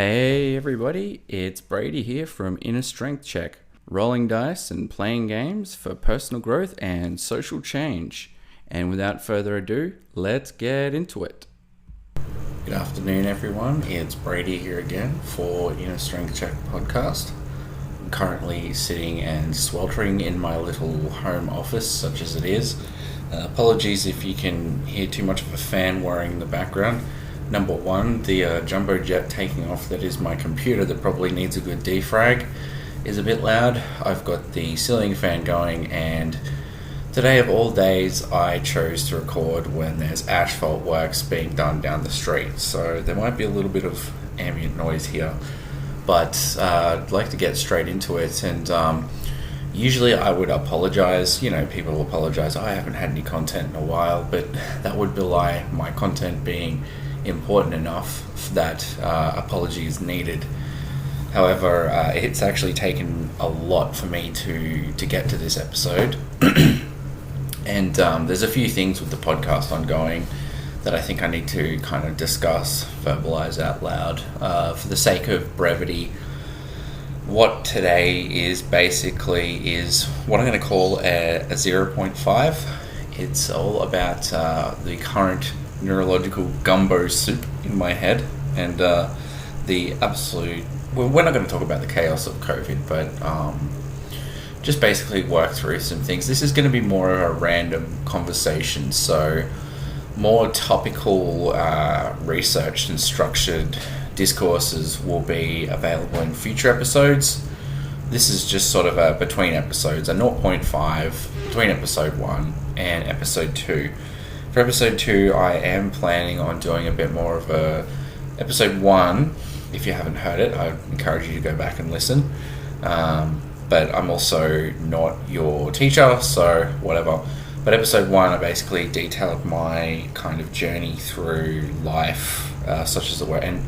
Hey everybody, it's Brady here from Inner Strength Check, rolling dice and playing games for personal growth and social change. And without further ado, let's get into it. Good afternoon everyone, it's Brady here again for Inner Strength Check podcast. I'm currently sitting and sweltering in my little home office, such as it is. Apologies if you can hear too much of a fan whirring in the background. Number one, the jumbo jet taking off that is my computer that probably needs a good defrag is a bit loud. I've got the ceiling fan going, and today of all days I chose to record when there's asphalt works being done down the street, so there might be a little bit of ambient noise here, but I'd like to get straight into it. And usually I would apologize, people apologize, I haven't had any content in a while, but that would belie my content being important enough that apology is needed. However, it's actually taken a lot for me to get to this episode. And there's a few things with the podcast ongoing that I think I need to kind of discuss, verbalize out loud. For the sake of brevity, what today is basically is what I'm going to call a 0.5. It's all about the current neurological gumbo soup in my head, and the absolute, well, we're not going to talk about the chaos of COVID, but just basically work through some things. This is going to be more of a random conversation, so more topical, researched and structured discourses will be available in future episodes. This is just sort of a between episodes, a 0.5 between episode 1 and episode 2. For episode 2, I am planning on doing a bit more of a episode 1. If you haven't heard it, I encourage you to go back and listen. But I'm also not your teacher, so whatever. But episode 1, I basically detailed my kind of journey through life, such as the way. And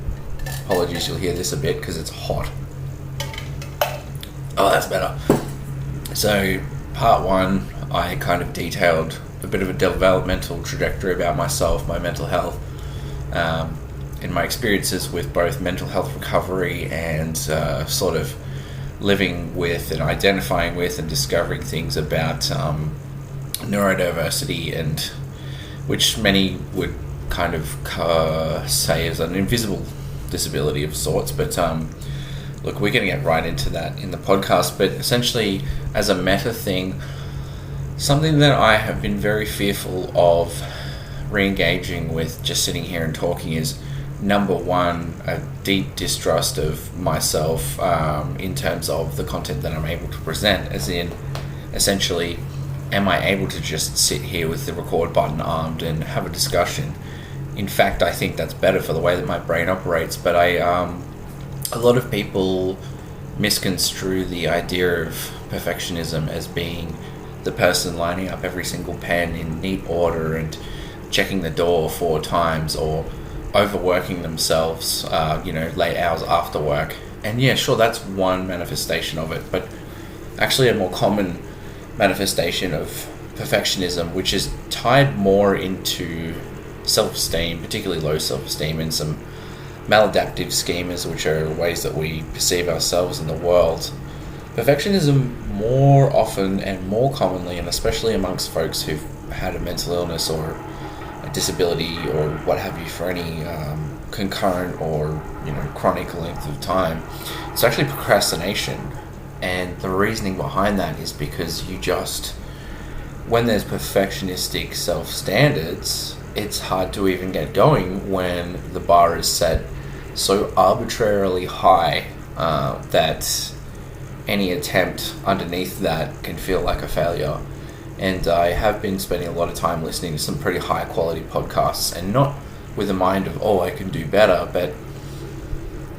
apologies, you'll hear this a bit because it's hot. Oh, that's better. So part 1, I kind of detailed a bit of a developmental trajectory about myself, my mental health, and my experiences with both mental health recovery and sort of living with and identifying with and discovering things about neurodiversity, and which many would kind of say is an invisible disability of sorts. But look, we're going to get right into that in the podcast. But essentially, as a meta thing, something that I have been very fearful of re-engaging with just sitting here and talking is, number one, a deep distrust of myself in terms of the content that I'm able to present, as in, essentially, am I able to just sit here with the record button armed and have a discussion? In fact, I think that's better for the way that my brain operates, but a lot of people misconstrue the idea of perfectionism as being the person lining up every single pen in neat order and checking the door 4 times, or overworking themselves, late hours after work. And yeah, sure, that's one manifestation of it, but actually a more common manifestation of perfectionism, which is tied more into self-esteem, particularly low self-esteem, and some maladaptive schemas, which are ways that we perceive ourselves in the world. Perfectionism more often and more commonly, and especially amongst folks who've had a mental illness or a disability or what have you for any concurrent or chronic length of time, it's actually procrastination. And the reasoning behind that is because when there's perfectionistic self-standards, it's hard to even get going when the bar is set so arbitrarily high that any attempt underneath that can feel like a failure. And I have been spending a lot of time listening to some pretty high quality podcasts, and not with a mind of, I can do better, but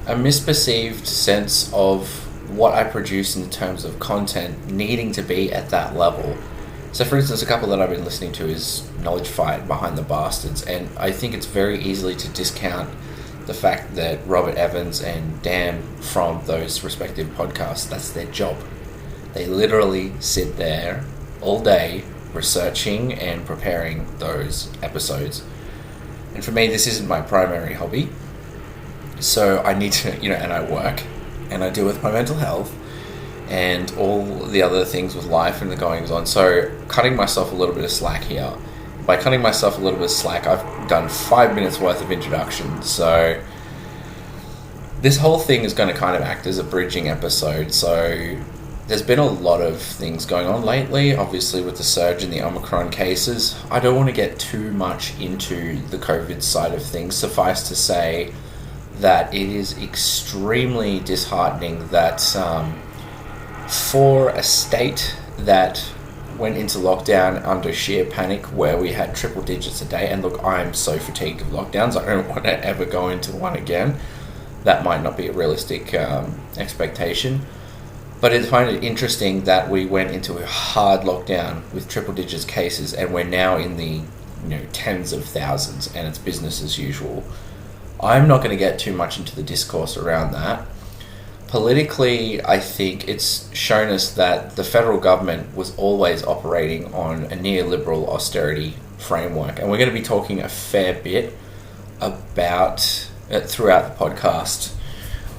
a misperceived sense of what I produce in terms of content needing to be at that level. So for instance, a couple that I've been listening to is Knowledge Fight, Behind the Bastards, and I think it's very easily to discount the fact that Robert Evans and Dan from those respective podcasts, that's their job. They literally sit there all day researching and preparing those episodes. And for me, this isn't my primary hobby. So I need to, and I work and I deal with my mental health and all the other things with life and the goings on. So cutting myself a little bit of slack here. By cutting myself a little bit of slack, I've done 5 minutes worth of introduction. So this whole thing is going to kind of act as a bridging episode. So there's been a lot of things going on lately, obviously with the surge in the Omicron cases. I don't want to get too much into the COVID side of things. Suffice to say that it is extremely disheartening that for a state that went into lockdown under sheer panic, where we had triple digits a day, and look, I'm so fatigued of lockdowns, I don't want to ever go into one again. That might not be a realistic expectation, but I find it interesting that we went into a hard lockdown with triple digits cases, and we're now in the tens of thousands, and it's business as usual. I'm not going to get too much into the discourse around that. Politically, I think it's shown us that the federal government was always operating on a neoliberal austerity framework. And we're going to be talking a fair bit about it throughout the podcast.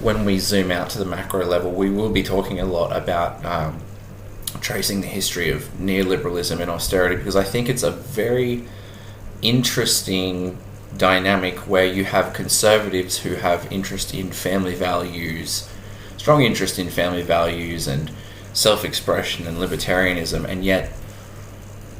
When we zoom out to the macro level, we will be talking a lot about tracing the history of neoliberalism and austerity, because I think it's a very interesting dynamic where you have conservatives who have interest in family values, strong interest in family values and self-expression and libertarianism, and yet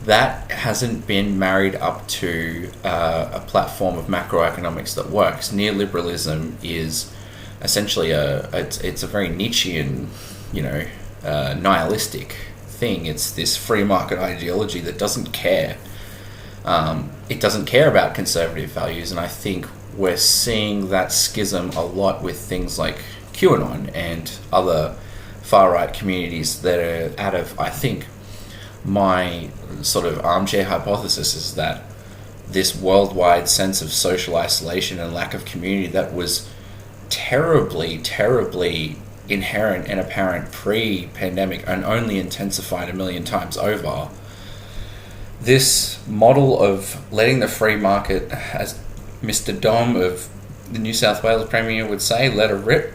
that hasn't been married up to a platform of macroeconomics that works. Neoliberalism is essentially it's a very Nietzschean, nihilistic thing. It's this free market ideology that doesn't care. It doesn't care about conservative values, and I think we're seeing that schism a lot with things like QAnon and other far-right communities that are out of, I think, my sort of armchair hypothesis is that this worldwide sense of social isolation and lack of community that was terribly, terribly inherent and apparent pre-pandemic and only intensified 1,000,000 times over. This model of letting the free market, as Mr. Dom of the New South Wales Premier would say, let it rip,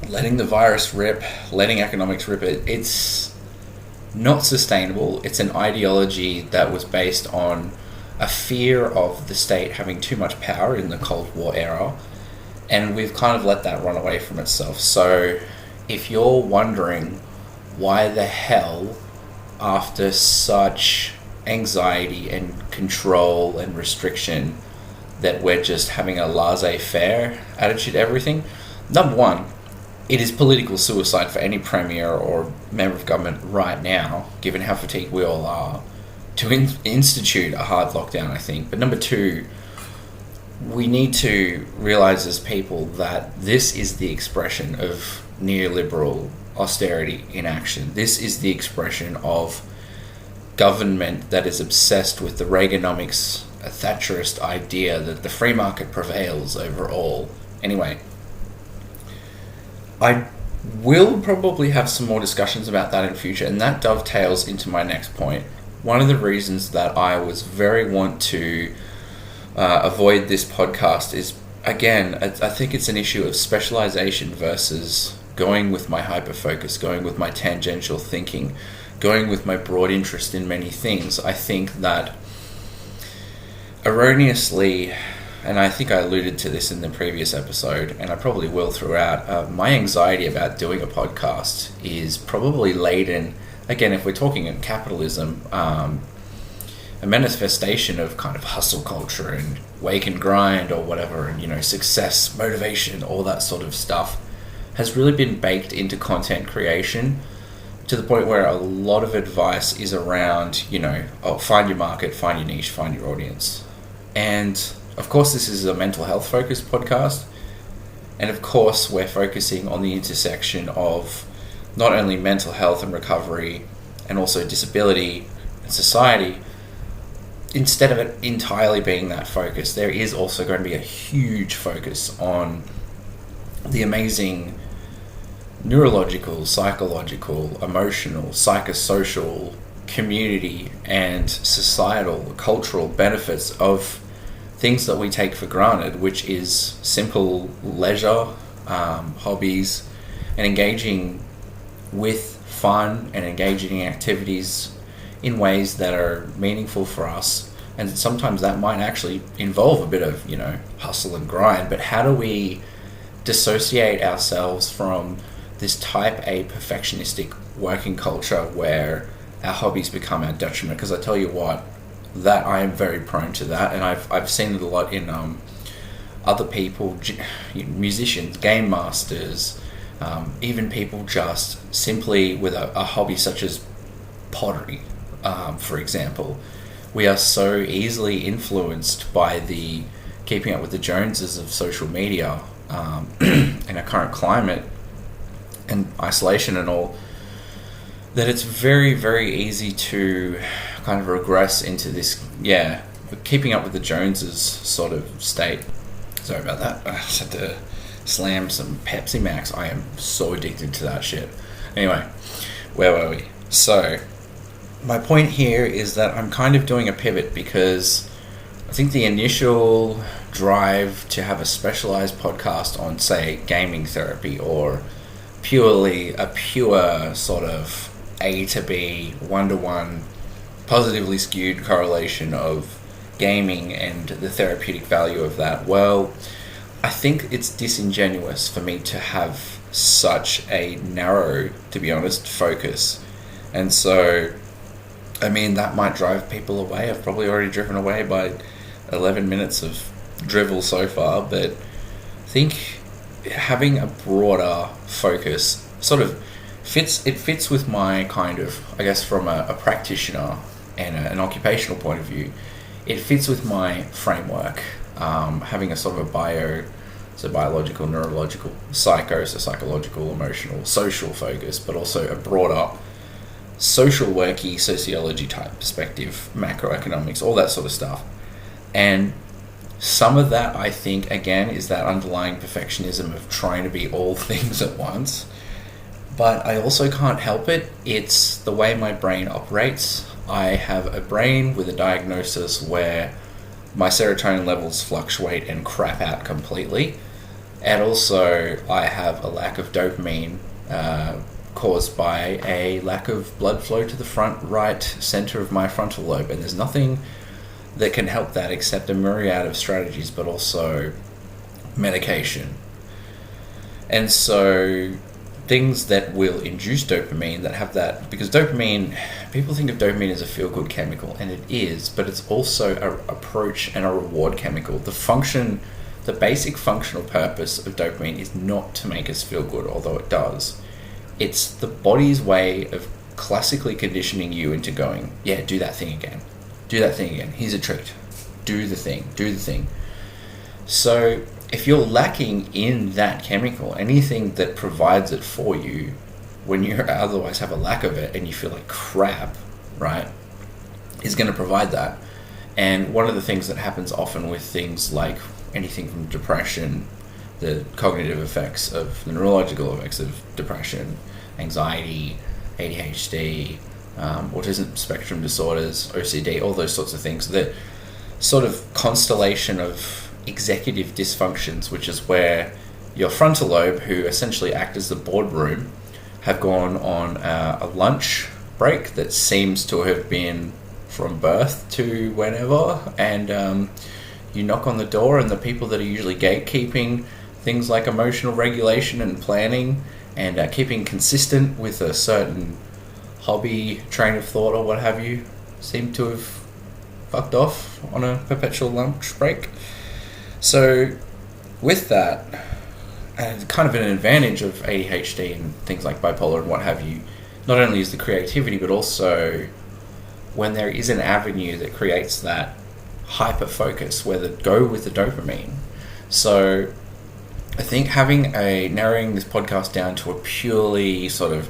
letting the virus rip, letting economics rip, it's not sustainable. It's an ideology that was based on a fear of the state having too much power in the Cold War era, and we've kind of let that run away from itself. So if you're wondering why the hell, after such anxiety and control and restriction, that we're just having a laissez-faire attitude to everything, number one, it is political suicide for any premier or member of government right now, given how fatigued we all are, to institute a hard lockdown, I think. But number two, we need to realise as people that this is the expression of neoliberal austerity in action. This is the expression of government that is obsessed with the Reaganomics, a Thatcherist idea that the free market prevails over all. Anyway, I will probably have some more discussions about that in future, and that dovetails into my next point. One of the reasons that I was very want to avoid this podcast is, again, I think it's an issue of specialization versus going with my hyper-focus, going with my tangential thinking, going with my broad interest in many things. I think that erroneously, and I think I alluded to this in the previous episode, and I probably will throughout, my anxiety about doing a podcast is probably laden, again, if we're talking in capitalism, a manifestation of kind of hustle culture and wake and grind or whatever, and success, motivation, all that sort of stuff has really been baked into content creation, to the point where a lot of advice is around, find your market, find your niche, find your audience. And of course, this is a mental health focused podcast. And of course, we're focusing on the intersection of not only mental health and recovery, and also disability and society. Instead of it entirely being that focus, there is also going to be a huge focus on the amazing neurological, psychological, emotional, psychosocial, community and societal, cultural benefits of things that we take for granted, which is simple leisure, hobbies, and engaging with fun and engaging in activities in ways that are meaningful for us. And sometimes that might actually involve a bit of, hustle and grind, but how do we dissociate ourselves from this type A perfectionistic working culture where our hobbies become our detriment? Because I tell you what, that I am very prone to that, and I've seen it a lot in other people, musicians, game masters, even people just simply with a hobby such as pottery, for example. We are so easily influenced by the keeping up with the Joneses of social media in our current climate and isolation and all, that it's very, very easy to kind of regress into this, keeping up with the Joneses sort of state. Sorry about that. I just had to slam some Pepsi Max. I am so addicted to that shit. Anyway, where were we? So, my point here is that I'm kind of doing a pivot because I think the initial drive to have a specialized podcast on, say, gaming therapy or purely a pure sort of A to B, 1-to-1, positively skewed correlation of gaming and the therapeutic value of that, well, I think it's disingenuous for me to have such a narrow, to be honest, focus. And so, I mean, that might drive people away. I've probably already driven away by 11 minutes of drivel so far, but I think having a broader focus sort of fits with my kind of, I guess, from a practitioner and an occupational point of view, it fits with my framework, having a sort of a biological, neurological, psychological, emotional, social focus, but also a broader social worky sociology type perspective, macroeconomics, all that sort of stuff. And some of that, I think, again, is that underlying perfectionism of trying to be all things at once. But I also can't help it. It's the way my brain operates. I have a brain with a diagnosis where my serotonin levels fluctuate and crap out completely. And also I have a lack of dopamine caused by a lack of blood flow to the front right center of my frontal lobe. And there's nothing that can help that except a myriad of strategies, but also medication. And so things that will induce dopamine that have that, because dopamine, people think of dopamine as a feel-good chemical, and it is, but it's also a approach and a reward chemical. The basic functional purpose of dopamine is not to make us feel good, although it does. It's the body's way of classically conditioning you into going, yeah, do that thing again. Do that thing again. Here's a treat. Do the thing. So if you're lacking in that chemical, anything that provides it for you when you otherwise have a lack of it and you feel like crap, right, is going to provide that. And one of the things that happens often with things like anything from depression, the cognitive effects of the neurological effects of depression, anxiety, ADHD, autism spectrum disorders, OCD, all those sorts of things, the sort of constellation of executive dysfunctions, which is where your frontal lobe, who essentially act as the boardroom, have gone on a lunch break that seems to have been from birth to whenever, and you knock on the door, and the people that are usually gatekeeping things like emotional regulation and planning and keeping consistent with a certain hobby, train of thought, or what have you, seem to have fucked off on a perpetual lunch break. So with that, and kind of an advantage of ADHD and things like bipolar and what have you, not only is the creativity, but also when there is an avenue that creates that hyper focus where go with the dopamine. So I think narrowing this podcast down to a purely sort of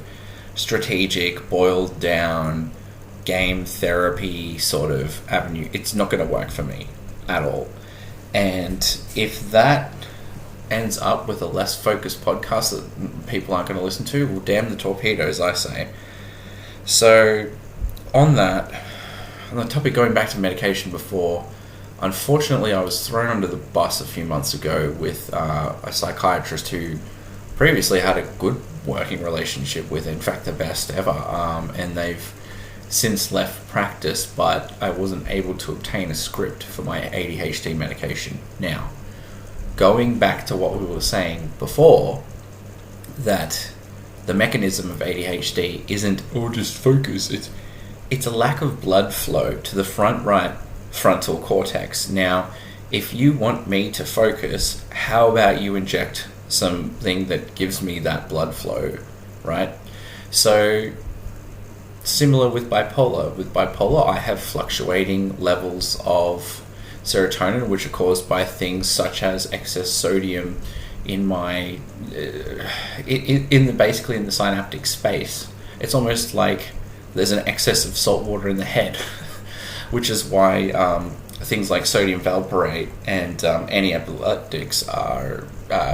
strategic, boiled down game therapy sort of avenue, it's not going to work for me at all. And if that ends up with a less focused podcast that people aren't going to listen to, well, damn the torpedoes, I say. So on the topic, going back to medication before, Unfortunately, I was thrown under the bus a few months ago with a psychiatrist who previously had a good working relationship with, in fact, the best ever, and they've since left practice, but I wasn't able to obtain a script for my ADHD medication. Now, going back to what we were saying before, that the mechanism of ADHD isn't, just focus, it's a lack of blood flow to the front right frontal cortex. Now, if you want me to focus, how about you inject something that gives me that blood flow, right? So, similar with bipolar. With bipolar, I have fluctuating levels of serotonin, which are caused by things such as excess sodium in my basically in the synaptic space. It's almost like there's an excess of salt water in the head, which is why things like sodium valproate and antiepileptics are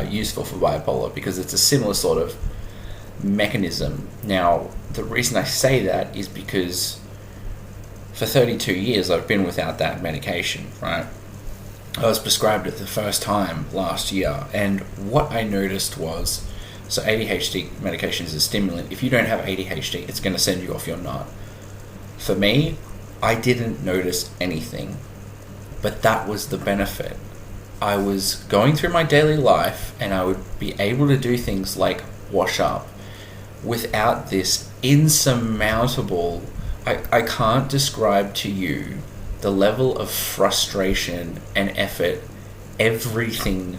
useful for bipolar, because it's a similar sort of mechanism. Now, the reason I say that is because for 32 years I've been without that medication, right? I was prescribed it the first time last year, and what I noticed was, so ADHD medication is a stimulant. If you don't have ADHD, it's going to send you off your nut. For me, I didn't notice anything, but that was the benefit. I was going through my daily life and I would be able to do things like wash up without this insurmountable, I can't describe to you the level of frustration and effort everything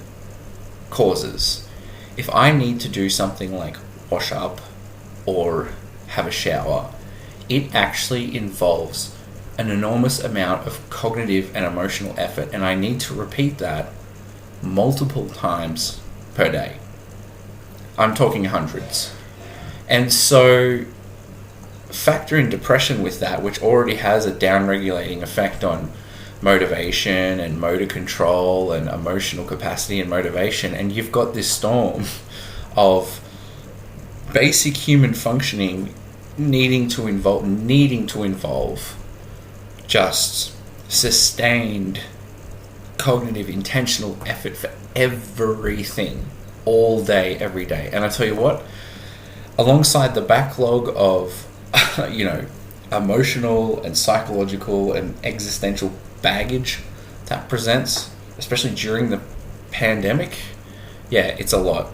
causes. If I need to do something like wash up or have a shower, it actually involves an enormous amount of cognitive and emotional effort, and I need to repeat that multiple times per day. I'm talking hundreds. And so factor in depression with that, which already has a down-regulating effect on motivation and motor control and emotional capacity and motivation, and you've got this storm of basic human functioning needing to involve just sustained cognitive intentional effort for everything all day, every day. And I tell you what, alongside the backlog of emotional and psychological and existential baggage that presents, especially during the pandemic, it's a lot.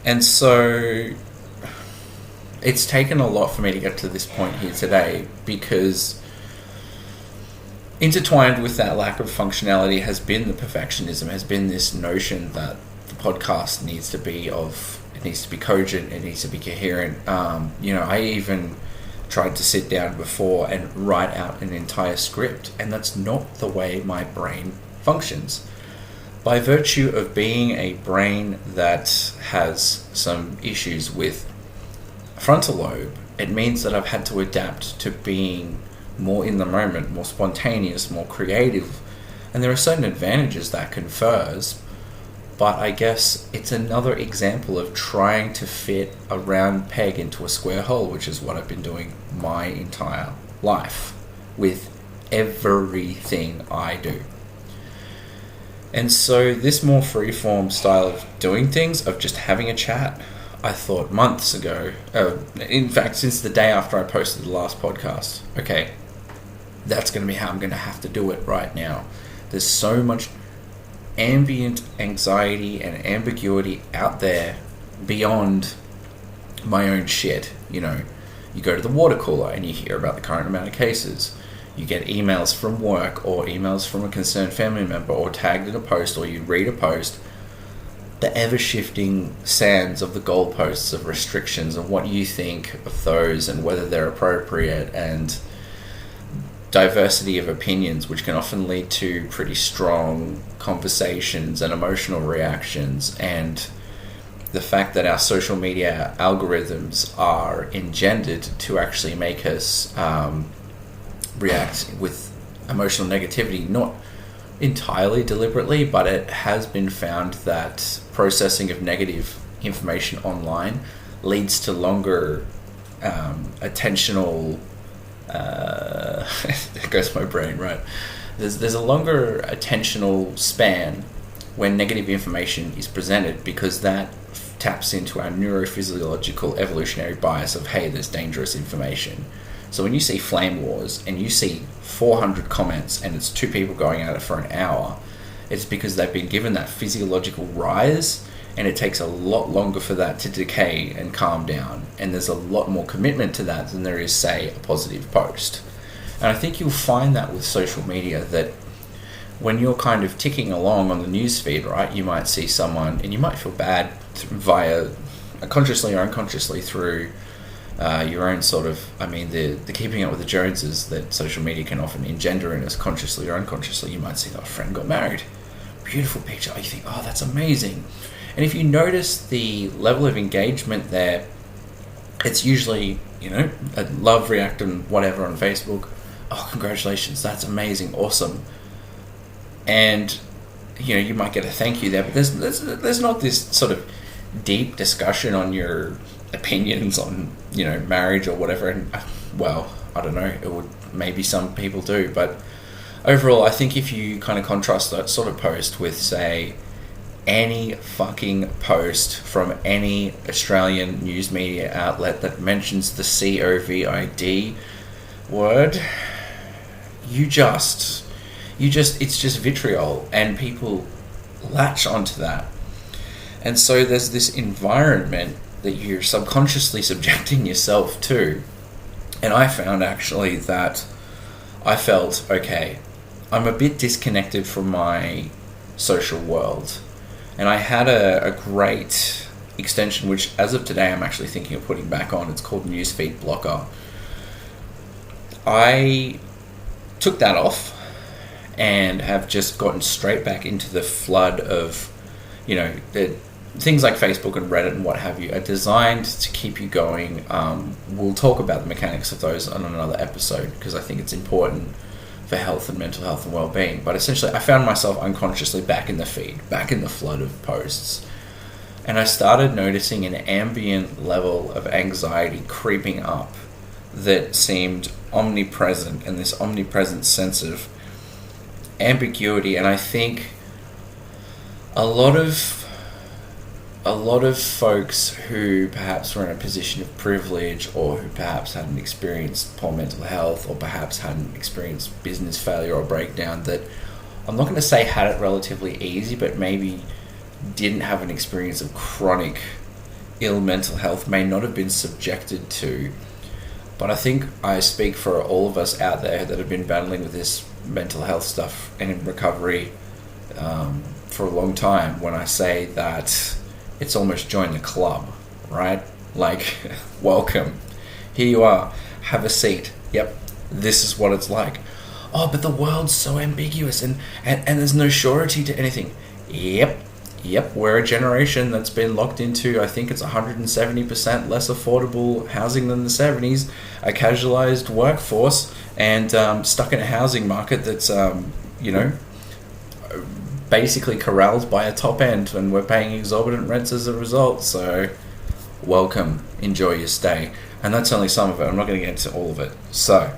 And so it's taken a lot for me to get to this point here today, because intertwined with that lack of functionality has been the perfectionism, has been this notion that the podcast needs to be cogent, it needs to be coherent. I even tried to sit down before and write out an entire script, and that's not the way my brain functions. By virtue of being a brain that has some issues with frontal lobe, it means that I've had to adapt to being more in the moment, more spontaneous, more creative, and there are certain advantages that confers. But I guess it's another example of trying to fit a round peg into a square hole, which is what I've been doing my entire life with everything I do. And so this more free-form style of doing things, of just having a chat, I thought months ago, in fact, since the day after I posted the last podcast, okay, that's going to be how I'm going to have to do it right now. There's so much ambient anxiety and ambiguity out there beyond my own shit. You go to the water cooler and you hear about the current amount of cases. You get emails from work or emails from a concerned family member, or tagged in a post, or you read a post. The ever-shifting sands of the goalposts of restrictions and what you think of those and whether they're appropriate, and diversity of opinions, which can often lead to pretty strong conversations and emotional reactions, and the fact that our social media algorithms are engendered to actually make us react with emotional negativity, not entirely deliberately, but it has been found that processing of negative information online leads to longer attentional there goes my brain, right? there's a longer attentional span when negative information is presented, because that taps into our neurophysiological evolutionary bias of, hey, there's dangerous information. So when you see flame wars and you see 400 comments and it's two people going at it for an hour, it's because they've been given that physiological rise, and it takes a lot longer for that to decay and calm down. And there's a lot more commitment to that than there is, say, a positive post. And I think you'll find that with social media, that when you're kind of ticking along on the newsfeed, right, you might see someone and you might feel bad via consciously or unconsciously through your own sort of, the keeping up with the Joneses that social media can often engender in us, consciously or unconsciously. You might see that a friend got married. Beautiful picture. You think, oh, that's amazing. And if you notice the level of engagement there, it's usually, a love react and whatever on Facebook. Oh, congratulations, that's amazing, awesome. And, you might get a thank you there, but there's not this sort of deep discussion on your opinions on, marriage or whatever. And, well, I don't know, it would, maybe some people do, but overall, I think if you kind of contrast that sort of post with, say, any fucking post from any Australian news media outlet that mentions the COVID word, it's just vitriol, and people latch onto that. And so there's this environment that you're subconsciously subjecting yourself to. And I found actually that I felt, okay, I'm a bit disconnected from my social world. And I had a great extension, which as of today I'm actually thinking of putting back on. It's called Newsfeed Blocker. I took that off and have just gotten straight back into the flood of, things like Facebook and Reddit and what have you are designed to keep you going. We'll talk about the mechanics of those on another episode, because I think it's important for health and mental health and well-being. But essentially, I found myself unconsciously back in the feed, back in the flood of posts. And I started noticing an ambient level of anxiety creeping up that seemed omnipresent, and this omnipresent sense of ambiguity. And I think a lot of folks who perhaps were in a position of privilege, or who perhaps hadn't experienced poor mental health, or perhaps hadn't experienced business failure or breakdown, that I'm not going to say had it relatively easy, but maybe didn't have an experience of chronic ill mental health, may not have been subjected to. But I think I speak for all of us out there that have been battling with this mental health stuff and in recovery for a long time when I say that it's almost joined the club, right? Like, welcome. Here you are. Have a seat. Yep, this is what it's like. Oh, but the world's so ambiguous and there's no surety to anything. Yep, we're a generation that's been locked into, I think it's 170% less affordable housing than the 70s, a casualized workforce, and stuck in a housing market that's, basically corralled by a top end, and we're paying exorbitant rents as a result. So welcome, enjoy your stay. And that's only some of it. I'm not going to get into all of it. So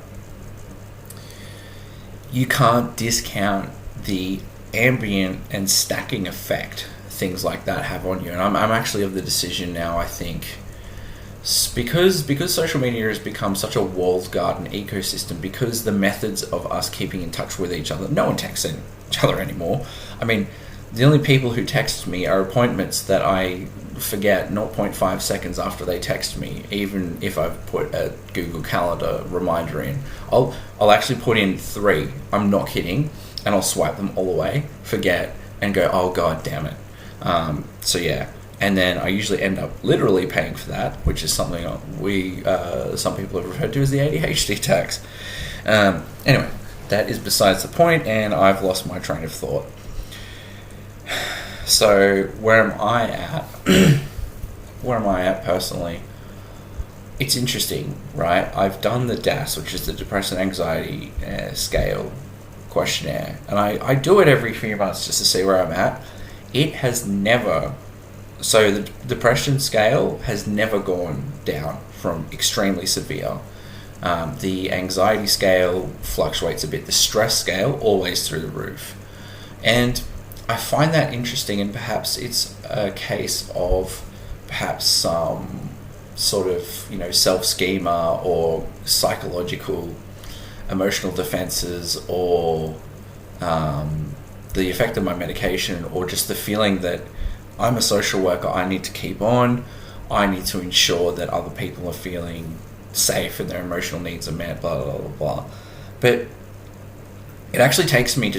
you can't discount the ambient and stacking effect things like that have on you. And I'm actually of the decision now, I think, because social media has become such a walled garden ecosystem, because the methods of us keeping in touch with each other, no one texts each other anymore. I mean, the only people who text me are appointments that I forget 0.5 seconds after they text me, even if I've put a Google Calendar reminder in. I'll actually put in 3, I'm not kidding, and I'll swipe them all away, forget, and go, oh god damn it. So yeah, and then I usually end up literally paying for that, which is something some people have referred to as the ADHD tax. Anyway, that is besides the point, and I've lost my train of thought. So where am I at? Where am I at personally? It's interesting, right? I've done the DAS, which is the Depression Anxiety Scale questionnaire, and I do it every few months just to see where I'm at. It has never, so the depression scale has never gone down from extremely severe The anxiety scale fluctuates a bit. The stress scale always through the roof. And I find that interesting, and perhaps it's a case of perhaps some sort of, self-schema or psychological emotional defenses, or the effect of my medication, or just the feeling that I'm a social worker, I need to keep on, I need to ensure that other people are feeling safe and their emotional needs are met, blah, blah, blah, blah. But it actually takes me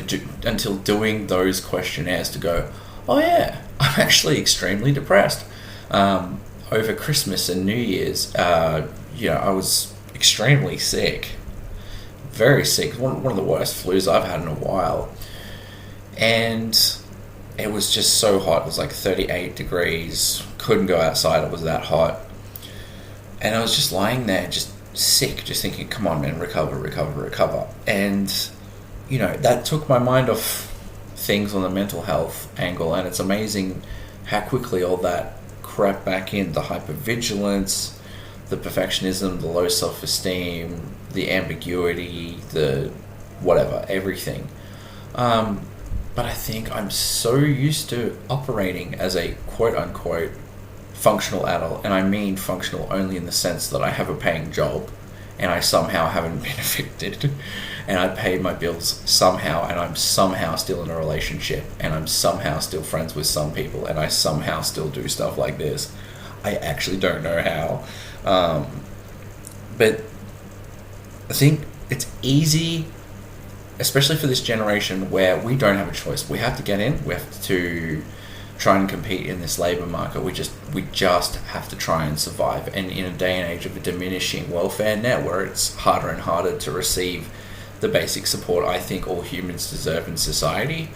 until doing those questionnaires to go, oh yeah, I'm actually extremely depressed. Over Christmas and New Year's, I was extremely sick. Very sick. One of the worst flus I've had in a while. And it was just so hot. It was like 38 degrees. Couldn't go outside. It was that hot. And I was just lying there, just sick, just thinking, come on, man, recover. And, that took my mind off things on the mental health angle. And it's amazing how quickly all that crept back in. The hypervigilance, the perfectionism, the low self-esteem, the ambiguity, the whatever, everything. But I think I'm so used to operating as a quote-unquote functional adult, and I mean functional only in the sense that I have a paying job and I somehow haven't been evicted and I pay my bills somehow, and I'm somehow still in a relationship, and I'm somehow still friends with some people, and I somehow still do stuff like this. I actually don't know how. But I think it's easy, especially for this generation where we don't have a choice. We have to get in. We have to try and compete in this labour market. We just have to try and survive. And in a day and age of a diminishing welfare net, where it's harder and harder to receive the basic support I think all humans deserve in society,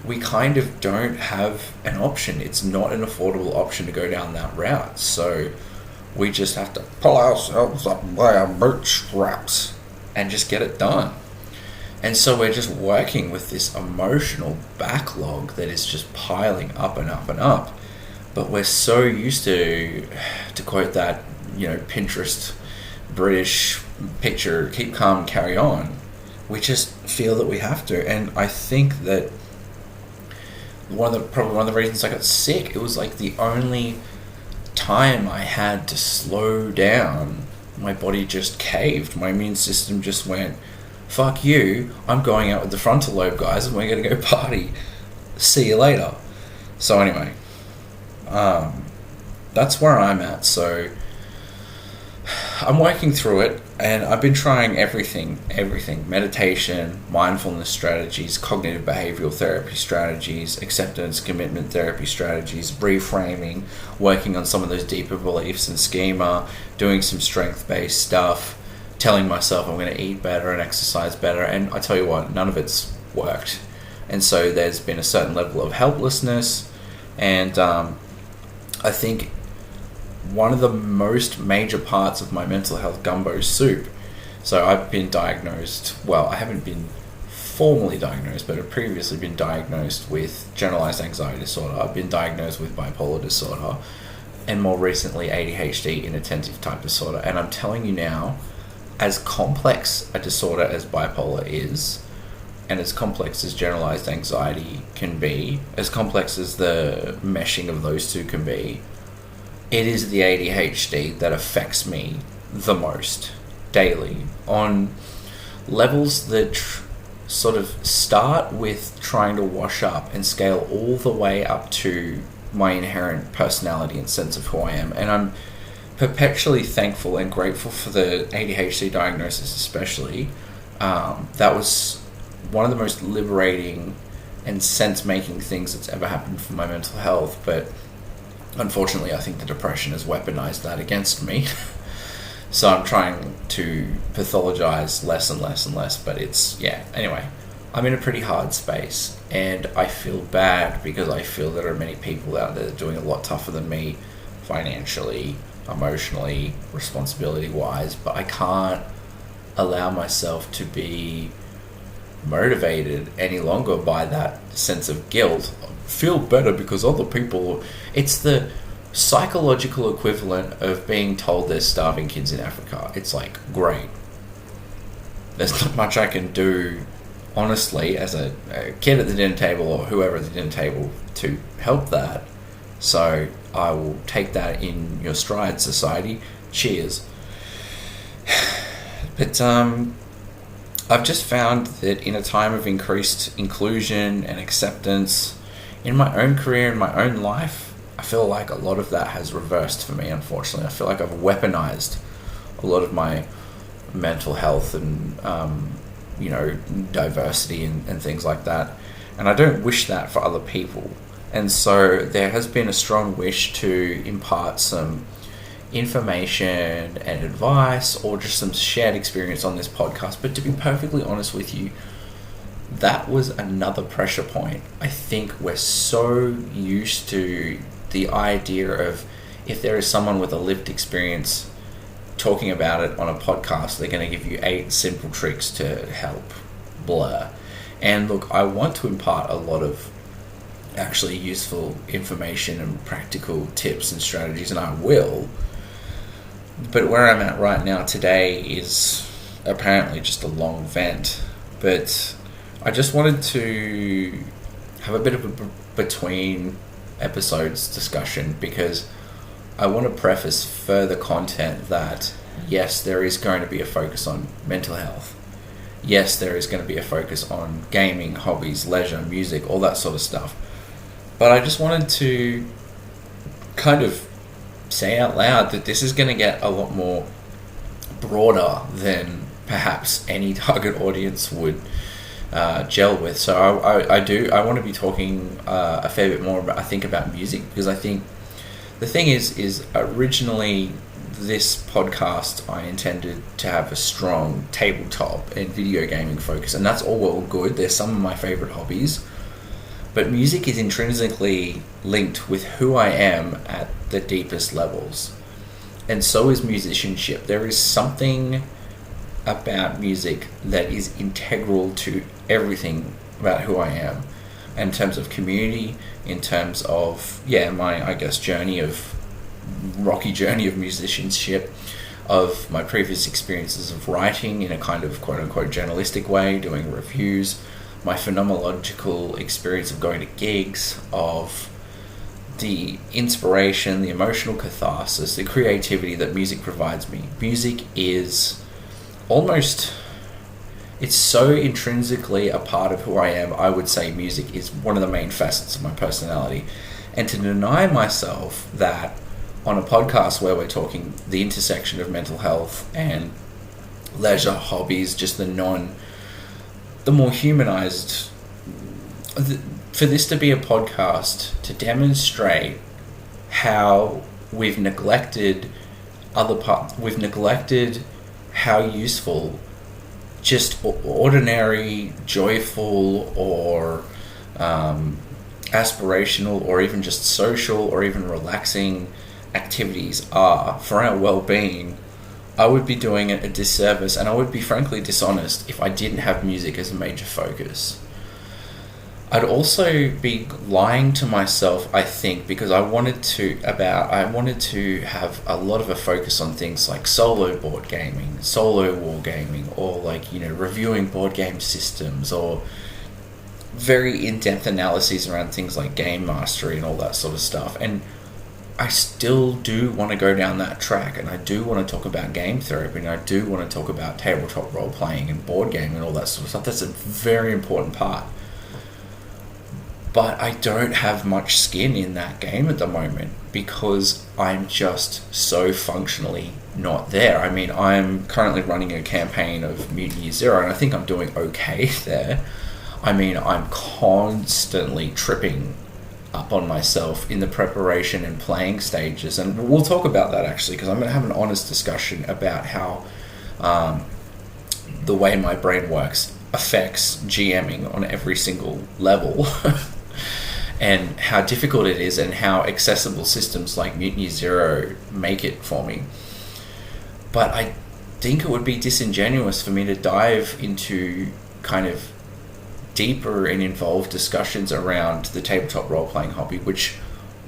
we kind of don't have an option. It's not an affordable option to go down that route. So we just have to pull ourselves up by our bootstraps and just get it done. And so we're just working with this emotional backlog that is just piling up and up and up. But we're so used to quote that, Pinterest British picture, keep calm, carry on. We just feel that we have to. And I think that probably one of the reasons I got sick, it was like the only time I had to slow down, my body just caved. My immune system just went, fuck you, I'm going out with the frontal lobe guys and we're going to go party. See you later. So anyway, that's where I'm at. So I'm working through it, and I've been trying everything, meditation, mindfulness strategies, cognitive behavioral therapy strategies, acceptance, commitment therapy strategies, reframing, working on some of those deeper beliefs and schema, doing some strength-based stuff, telling myself I'm going to eat better and exercise better, and I tell you what, none of it's worked. And so there's been a certain level of helplessness, and I think one of the most major parts of my mental health gumbo soup. So I've been diagnosed, well, I haven't been formally diagnosed, but I've previously been diagnosed with generalized anxiety disorder. I've been diagnosed with bipolar disorder, and more recently ADHD, inattentive type disorder. And I'm telling you now, as complex a disorder as bipolar is, and as complex as generalized anxiety can be, as complex as the meshing of those two can be, it is the ADHD that affects me the most daily on levels that sort of start with trying to wash up and scale all the way up to my inherent personality and sense of who I am. And I'm perpetually thankful and grateful for the ADHD diagnosis, especially. That was one of the most liberating and sense-making things that's ever happened for my mental health. But unfortunately, I think the depression has weaponized that against me. So I'm trying to pathologize less and less and less. But anyway, I'm in a pretty hard space. And I feel bad because I feel there are many people out there doing a lot tougher than me financially, emotionally, responsibility-wise. But I can't allow myself to be motivated any longer by that sense of guilt. Feel better because other people... It's the psychological equivalent of being told there's starving kids in Africa. It's like, great. There's not much I can do, honestly, as a kid at the dinner table or whoever at the dinner table to help that. So I will take that in your stride, society. Cheers. But I've just found that in a time of increased inclusion and acceptance in my own career, in my own life, I feel like a lot of that has reversed for me, unfortunately. I feel like I've weaponized a lot of my mental health and, diversity and things like that. And I don't wish that for other people. And so there has been a strong wish to impart some information and advice or just some shared experience on this podcast. But to be perfectly honest with you, that was another pressure point. I think we're so used to the idea of if there is someone with a lived experience talking about it on a podcast, they're going to give you 8 simple tricks to help. Blah. And look, I want to impart a lot of actually useful information and practical tips and strategies, and I will. But where I'm at right now today is apparently just a long vent. But I just wanted to have a bit of a between episodes discussion, because I want to preface further content that yes, there is going to be a focus on mental health. Yes, there is going to be a focus on gaming, hobbies, leisure, music, all that sort of stuff. But I just wanted to kind of say out loud that this is going to get a lot more broader than perhaps any target audience would gel with. So I want to be talking a fair bit more about, I think, about music, because I think the thing is originally this podcast I intended to have a strong tabletop and video gaming focus, and that's all well good. They're some of my favorite hobbies, but music is intrinsically linked with who I am at the deepest levels, and so is musicianship. There is something about music that is integral to everything about who I am, in terms of community, in terms of my rocky journey of musicianship, of my previous experiences of writing in a kind of quote-unquote journalistic way, doing reviews, my phenomenological experience of going to gigs, of the inspiration, the emotional catharsis, the creativity that music provides me. Music is almost, it's so intrinsically a part of who I am. I would say music is one of the main facets of my personality. And to deny myself that on a podcast where we're talking the intersection of mental health and leisure, hobbies, just the more humanized, for this to be a podcast to demonstrate how we've neglected other parts, we've neglected how useful just ordinary, joyful, or aspirational, or even just social, or even relaxing activities are for our well-being. I would be doing it a disservice, and I would be frankly dishonest if I didn't have music as a major focus. I'd also be lying to myself, I think, because I wanted to have a lot of a focus on things like solo board gaming, solo wargaming, or reviewing board game systems, or very in-depth analyses around things like game mastery and all that sort of stuff. And I still do want to go down that track, and I do want to talk about game therapy, and I do want to talk about tabletop role-playing and board gaming and all that sort of stuff. That's a very important part. But I don't have much skin in that game at the moment, because I'm just so functionally not there. I mean, I'm currently running a campaign of Mutant Year Zero, and I think I'm doing okay there. I mean, I'm constantly tripping up on myself in the preparation and playing stages, and we'll talk about that actually, because I'm going to have an honest discussion about how the way my brain works affects GMing on every single level and how difficult it is, and how accessible systems like Mutant Year Zero make it for me. But I think it would be disingenuous for me to dive into kind of deeper and involved discussions around the tabletop role-playing hobby, which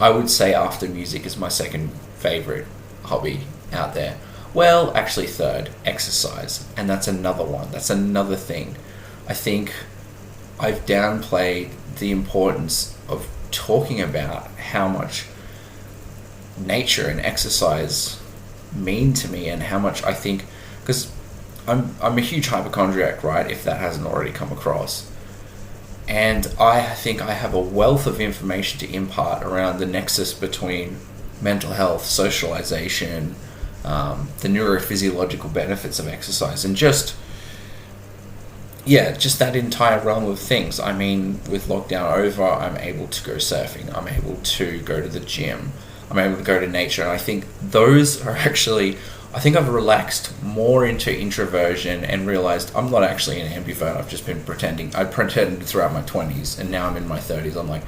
I would say after music is my second favorite hobby out there. Well, actually third, exercise. And that's another one. That's another thing. I think I've downplayed the importance of talking about how much nature and exercise mean to me, and how much I think, because I'm a huge hypochondriac, right, if that hasn't already come across. And I think I have a wealth of information to impart around the nexus between mental health, socialization, the neurophysiological benefits of exercise, and just that entire realm of things. I mean, with lockdown over, I'm able to go surfing, I'm able to go to the gym, I'm able to go to nature, and I think those are actually, I think I've relaxed more into introversion and realized I'm not actually an ambivert. I've just been pretending. I pretended throughout my 20s, and now I'm in my 30s. I'm like,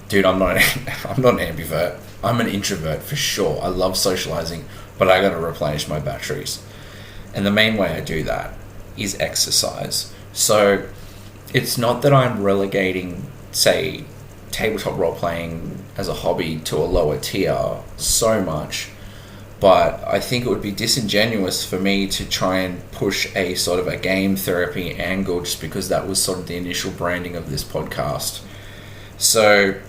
dude, I'm not an ambivert. I'm an introvert for sure. I love socializing, but I got to replenish my batteries. And the main way I do that is exercise. So it's not that I'm relegating, say, tabletop role playing as a hobby to a lower tier so much, but I think it would be disingenuous for me to try and push a sort of a game therapy angle, just because that was sort of the initial branding of this podcast. So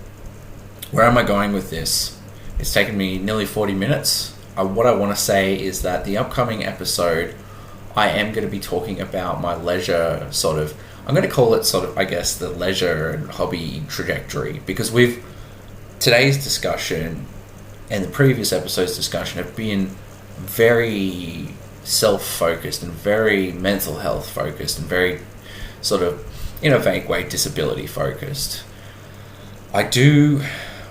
where am I going with this? It's taken me nearly 40 minutes. What I want to say is that the upcoming episode, I am going to be talking about my leisure sort of, I'm going to call it sort of, I guess, the leisure and hobby trajectory, because today's discussion and the previous episode's discussion have been very self-focused and very mental health focused and very sort of, in a vague way, disability focused. I do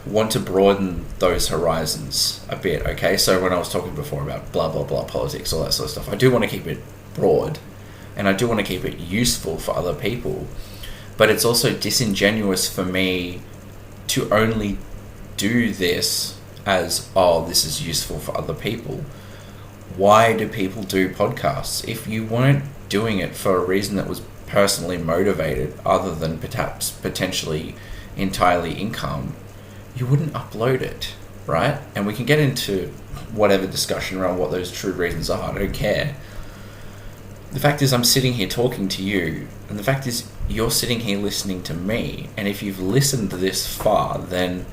want to broaden those horizons a bit, okay? So when I was talking before about blah, blah, blah, politics, all that sort of stuff, I do want to keep it broad, and I do want to keep it useful for other people. But it's also disingenuous for me to only do this as, oh, this is useful for other people. Why do people do podcasts? If you weren't doing it for a reason that was personally motivated, other than perhaps potentially entirely income, you wouldn't upload it, right? And we can get into whatever discussion around what those true reasons are. I don't care. The fact is, I'm sitting here talking to you, and the fact is, you're sitting here listening to me, and if you've listened this far, then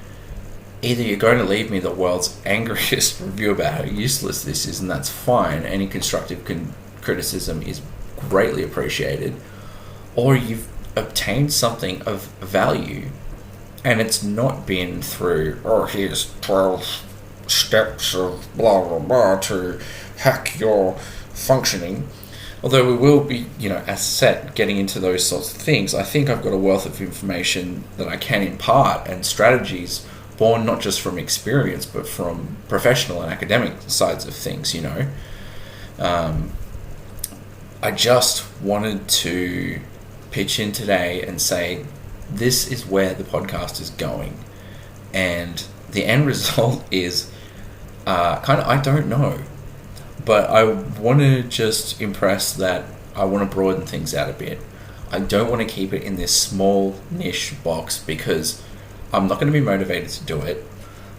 either you're going to leave me the world's angriest review about how useless this is, and that's fine. Any constructive criticism is greatly appreciated, or you've obtained something of value, and it's not been through, oh, here's 12 steps of blah blah blah to hack your functioning. Although we will be, as set, getting into those sorts of things, I think I've got a wealth of information that I can impart, and strategies born not just from experience, but from professional and academic sides of things, I just wanted to pitch in today and say, this is where the podcast is going. And the end result is I don't know. But I want to just impress that I want to broaden things out a bit. I don't want to keep it in this small niche box, because I'm not going to be motivated to do it.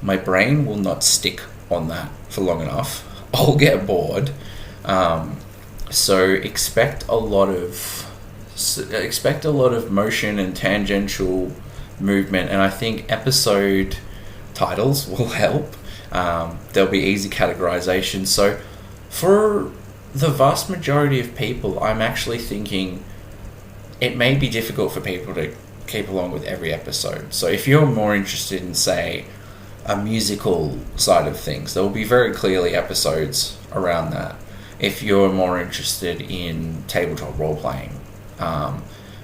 My brain will not stick on that for long enough. I'll get bored. So expect a lot of motion and tangential movement, and I think episode titles will help. There'll be easy categorization. So for the vast majority of people, I'm actually thinking it may be difficult for people to keep along with every episode. So if you're more interested in, say, a musical side of things, there will be very clearly episodes around that. If you're more interested in tabletop role-playing,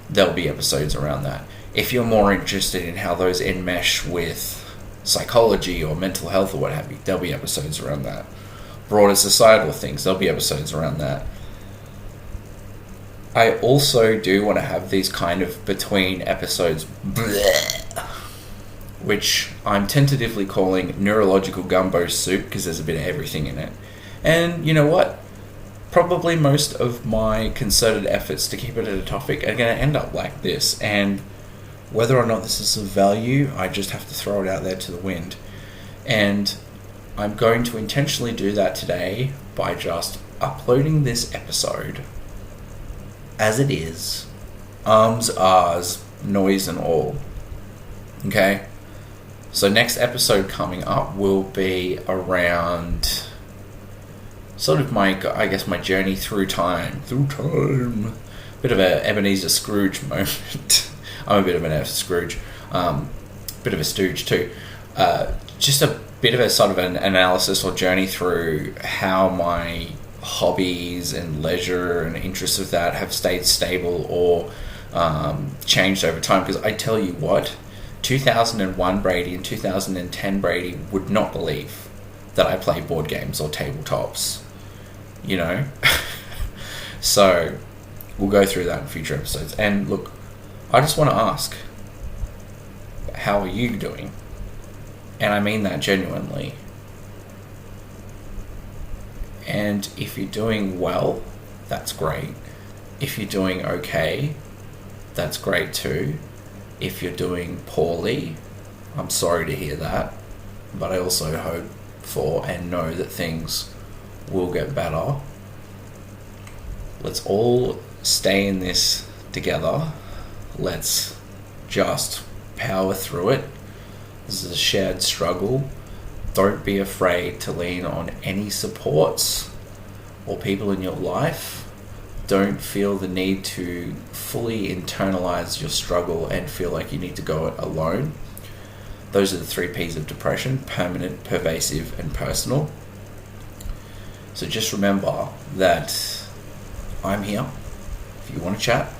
there'll be episodes around that. If you're more interested in how those enmesh with psychology or mental health or what have you, there'll be episodes around that. Broader societal things, there'll be episodes around that. I also do want to have these kind of between episodes, which I'm tentatively calling Neurological Gumbo soup, because there's a bit of everything in it. And you know what? Probably most of my concerted efforts to keep it at a topic are going to end up like this, and whether or not this is of value, I just have to throw it out there to the wind. And I'm going to intentionally do that today by just uploading this episode as it is, ums, ahs, noise and all. Okay? So next episode coming up will be around sort of my journey through time. Bit of a Ebenezer Scrooge moment. I'm a bit of an Scrooge. Bit of a stooge too. Just a bit of a sort of an analysis or journey through how my hobbies and leisure and interests of that have stayed stable or changed over time. Because I tell you what, 2001 Brady and 2010 Brady would not believe that I play board games or tabletops, you know. So we'll go through that in future episodes. And look, I just want to ask, how are you doing? And I mean that genuinely. And if you're doing well, that's great. If you're doing okay, that's great too. If you're doing poorly, I'm sorry to hear that. But I also hope for and know that things will get better. Let's all stay in this together. Let's just power through it. This is a shared struggle. Don't be afraid to lean on any supports or people in your life. Don't feel the need to fully internalize your struggle and feel like you need to go it alone. Those are the 3 P's of depression: permanent, pervasive, and personal. So just remember that I'm here. If you want to chat,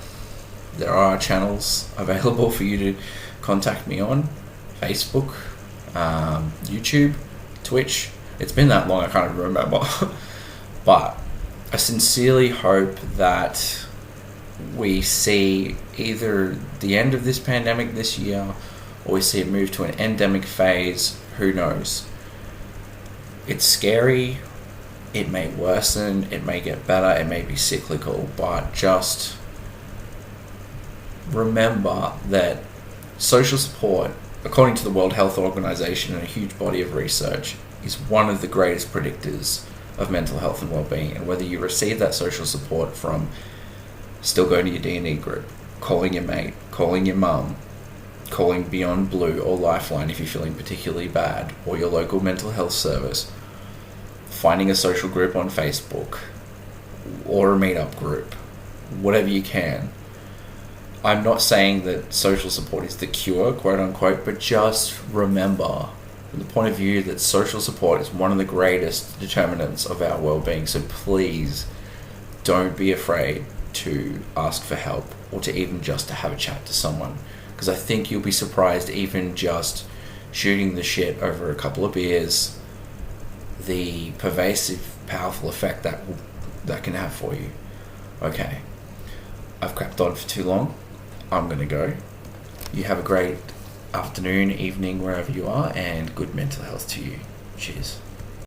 there are channels available for you to contact me on: Facebook, YouTube, Twitch. It's been that long I can't even remember. But I sincerely hope that we see either the end of this pandemic this year or we see it move to an endemic phase. Who knows? It's scary. It may worsen. It may get better. It may be cyclical. But just remember that social support, according to the World Health Organization and a huge body of research, is one of the greatest predictors of mental health and well-being. And whether you receive that social support from still going to your D&D group, calling your mate, calling your mum, calling Beyond Blue or Lifeline if you're feeling particularly bad, or your local mental health service, finding a social group on Facebook or a meetup group, whatever you can. I'm not saying that social support is the cure, quote unquote, but just remember from the point of view that social support is one of the greatest determinants of our well-being. So please don't be afraid to ask for help or to even just to have a chat to someone, because I think you'll be surprised, even just shooting the shit over a couple of beers, the pervasive, powerful effect that can have for you. Okay, I've crapped on for too long. I'm going to go. You have a great afternoon, evening, wherever you are, and good mental health to you. Cheers.